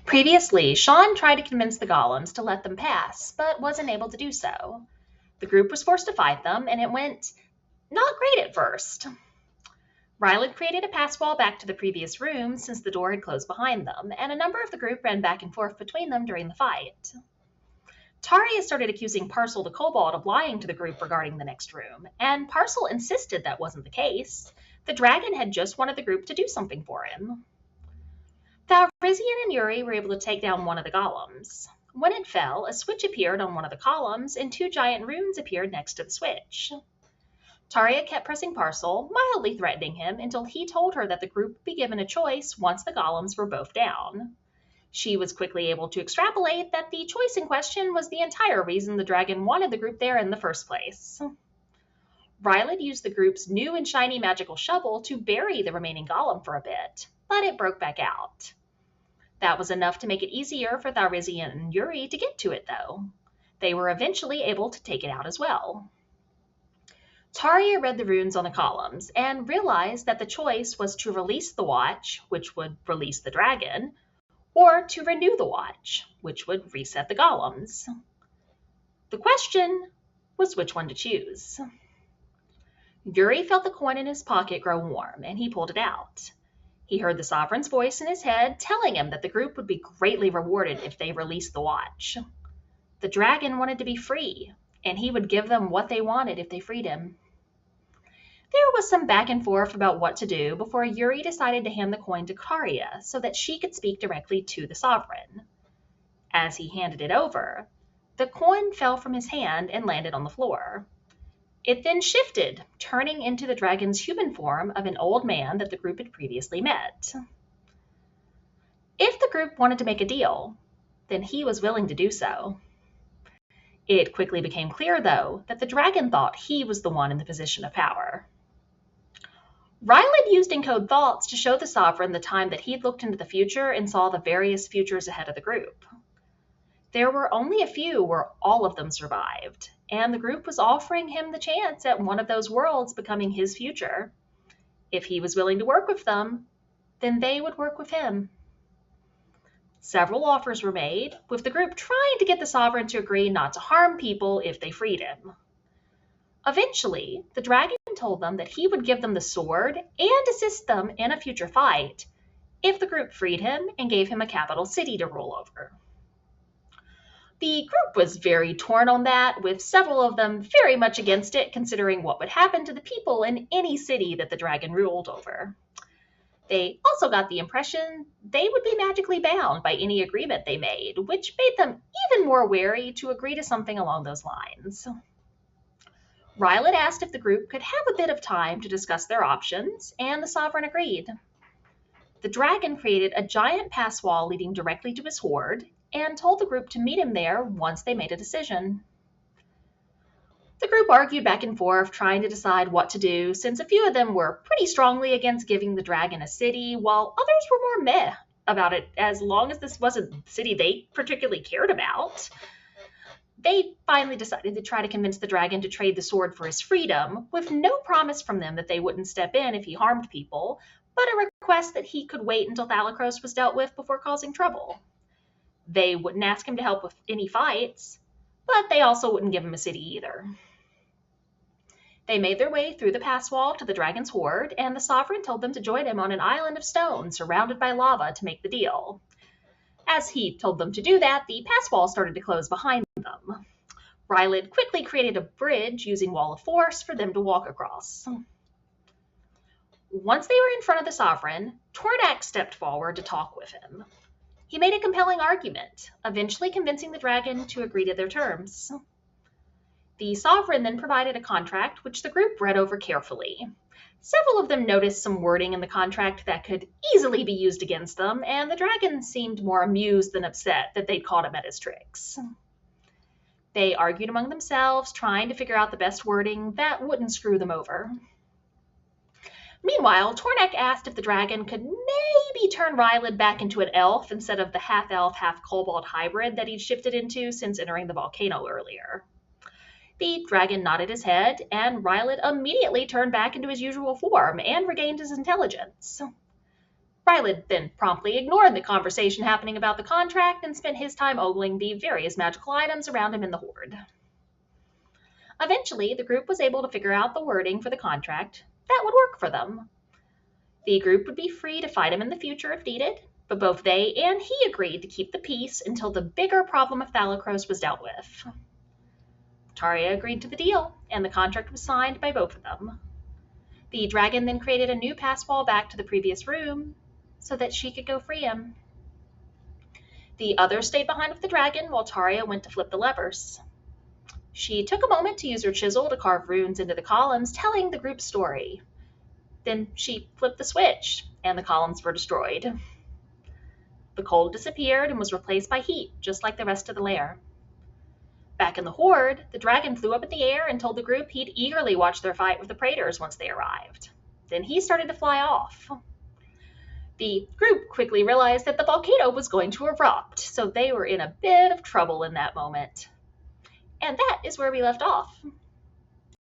Previously, Sean tried to convince the golems to let them pass, but wasn't able to do so. The group was forced to fight them, and it went not great at first. Ryland created a pass wall back to the previous room since the door had closed behind them, and a number of the group ran back and forth between them during the fight. Taria started accusing Parcel the Kobold of lying to the group regarding the next room, and Parcel insisted that wasn't the case. The dragon had just wanted the group to do something for him. Valrizian and Yuri were able to take down one of the golems. When it fell, a switch appeared on one of the columns, and two giant runes appeared next to the switch. Taria kept pressing Parcel, mildly threatening him, until he told her that the group would be given a choice once the golems were both down. She was quickly able to extrapolate that the choice in question was the entire reason the dragon wanted the group there in the first place. Ryland used the group's new and shiny magical shovel to bury the remaining golem for a bit, but it broke back out. That was enough to make it easier for Valrizian and Yuri to get to it, though. They were eventually able to take it out as well. Taria read the runes on the columns and realized that the choice was to release the watch, which would release the dragon, or to renew the watch, which would reset the golems. The question was which one to choose. Yuri felt the coin in his pocket grow warm, and he pulled it out. He heard the sovereign's voice in his head telling him that the group would be greatly rewarded if they released the watch. The dragon wanted to be free, and he would give them what they wanted if they freed him. There was some back and forth about what to do before Yuri decided to hand the coin to Taria so that she could speak directly to the sovereign. As he handed it over, the coin fell from his hand and landed on the floor. It then shifted, turning into the dragon's human form of an old man that the group had previously met. If the group wanted to make a deal, then he was willing to do so. It quickly became clear, though, that the dragon thought he was the one in the position of power. Ryland used Encode Thoughts to show the sovereign the time that he'd looked into the future and saw the various futures ahead of the group. There were only a few where all of them survived, and the group was offering him the chance at one of those worlds becoming his future. If he was willing to work with them, then they would work with him. Several offers were made, with the group trying to get the sovereign to agree not to harm people if they freed him. Eventually, the dragon told them that he would give them the sword and assist them in a future fight if the group freed him and gave him a capital city to rule over. The group was very torn on that, with several of them very much against it, considering what would happen to the people in any city that the dragon ruled over. They also got the impression they would be magically bound by any agreement they made, which made them even more wary to agree to something along those lines. Ryland asked if the group could have a bit of time to discuss their options, and the sovereign agreed. The dragon created a giant pass wall leading directly to his hoard, and told the group to meet him there once they made a decision. The group argued back and forth, trying to decide what to do, since a few of them were pretty strongly against giving the dragon a city, while others were more meh about it, as long as this wasn't the city they particularly cared about. They finally decided to try to convince the dragon to trade the sword for his freedom, with no promise from them that they wouldn't step in if he harmed people, but a request that he could wait until Thalacros was dealt with before causing trouble. They wouldn't ask him to help with any fights, but they also wouldn't give him a city either. They made their way through the pass wall to the dragon's hoard, and the sovereign told them to join him on an island of stone surrounded by lava to make the deal. As he told them to do that, the pass wall started to close behind them. Ryland quickly created a bridge using Wall of Force for them to walk across. Once they were in front of the sovereign, Tornak stepped forward to talk with him. He made a compelling argument, eventually convincing the dragon to agree to their terms. The sovereign then provided a contract, which the group read over carefully. Several of them noticed some wording in the contract that could easily be used against them, and the dragon seemed more amused than upset that they'd caught him at his tricks. They argued among themselves, trying to figure out the best wording that wouldn't screw them over. Meanwhile, Tornak asked if the dragon could maybe turn Ryland back into an elf instead of the half-elf, half-kobold hybrid that he'd shifted into since entering the volcano earlier. The dragon nodded his head, and Ryland immediately turned back into his usual form and regained his intelligence. Ryland then promptly ignored the conversation happening about the contract and spent his time ogling the various magical items around him in the hoard. Eventually, the group was able to figure out the wording for the contract that would work for them. The group would be free to fight him in the future if needed, but both they and he agreed to keep the peace until the bigger problem of Thalacros was dealt with. Taria agreed to the deal, and the contract was signed by both of them. The dragon then created a new passwall back to the previous room so that she could go free him. The others stayed behind with the dragon while Taria went to flip the levers. She took a moment to use her chisel to carve runes into the columns, telling the group's story. Then she flipped the switch, and the columns were destroyed. The cold disappeared and was replaced by heat, just like the rest of the lair. Back in the horde, the dragon flew up in the air and told the group he'd eagerly watch their fight with the praetors once they arrived. Then he started to fly off. The group quickly realized that the volcano was going to erupt, so they were in a bit of trouble in that moment. And that is where we left off.